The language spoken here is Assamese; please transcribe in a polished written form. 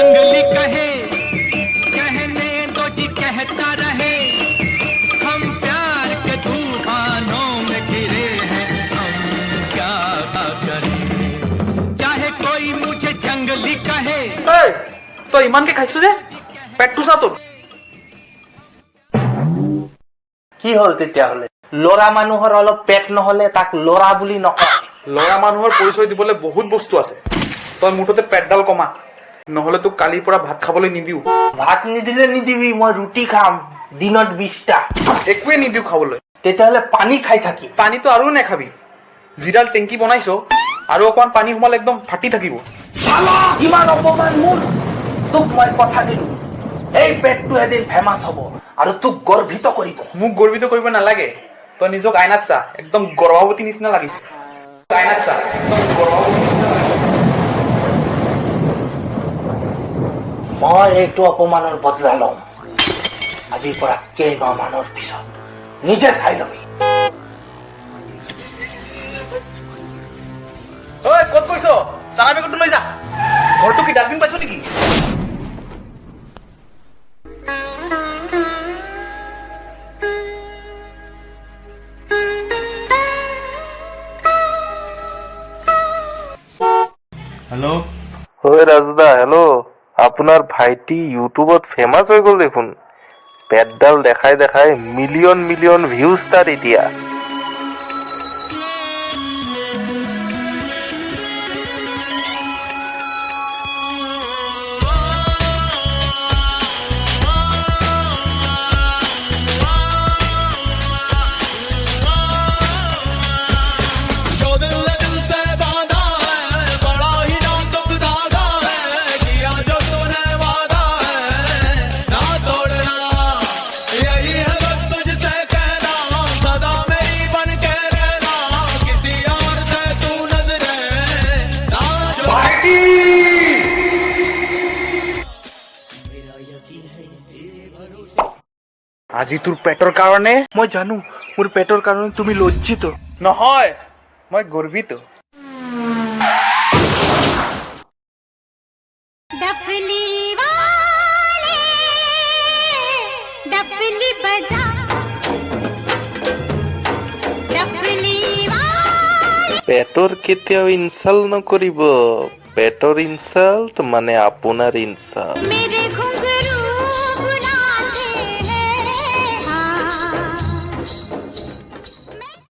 जंगली कहे, कहने दो जी कहता रहे, हम प्यार के तूफानों में गिरे हैं, हम क्या करें, चाहे कोई मुझे जंगली कहे। तो इमान के खाইছো যে পেটটো চা তোর কি হল তেতিয়াহলে লৰা মানুহৰ অলপ পেট নহলে তাক লৰা বুলি নকয় লৰা মানুহৰ পৰিচয় দিবলৈ বহুত বস্তু আছে তই মুঠতে পেটডাল কমা নহলে তো কালিৰ পৰা ভাত খাবলৈ নিদিও ভাত নিদিলে নিদিবি মই ৰুটি খাম দিনত 20টা একোৱে নিদিও খাবলৈ তেতিয়াহলে পানী খাই থাকি পানীটো আৰু নেখাবি জিৰাল টেংকি বনাইছো আৰু অকমান পানী সোমালে একদম ফাটি থাকিব শালা ইমান অপমান মোৰ তোক মই কথা দিলো এই পেটটো এদিন ফেমাস হ'ব আৰু তোক গৰ্বিত কৰিব মোক গৰ্বিত কৰিব নালাগে তই নিজক আইনাত চা একদম গৰ্ভৱতী নিচিনা লাগিছে আইনাত চা একদম গৰ্ভৱতী নিচিনা লাগিছে মই এইটো অপমানৰ বদলা লম আজিৰ পৰা কেইমাহমানৰ পিছত নিজে চাই লবি ঐ ক'ত গৈছ চানা বেগটো লৈ যা ঘৰটো কি ডাষ্টবিন পাইছ নেকি हेलो ओए राजुदा हेलो আপনার ভাইটি ইউটিউবত ফেমাস হৈ গল দেখুন পেটডাল দেখাই দেখাই মিলিয়ন মিলিয়ন ভিউজ তার এতিয়া আজি তোৰ পেটৰ কাৰণে মই জানো মোৰ পেটৰ কাৰণে তুমি লজ্জিত নহয় মই গৰ্বিত डफली वाले डफली बजा डफली वाले পেটৰ কেতিয়াও ইনসাল্ট নকৰিব পেটৰ ইনসাল্ট মানে আপোনাৰ ইনসাল্ট मेरे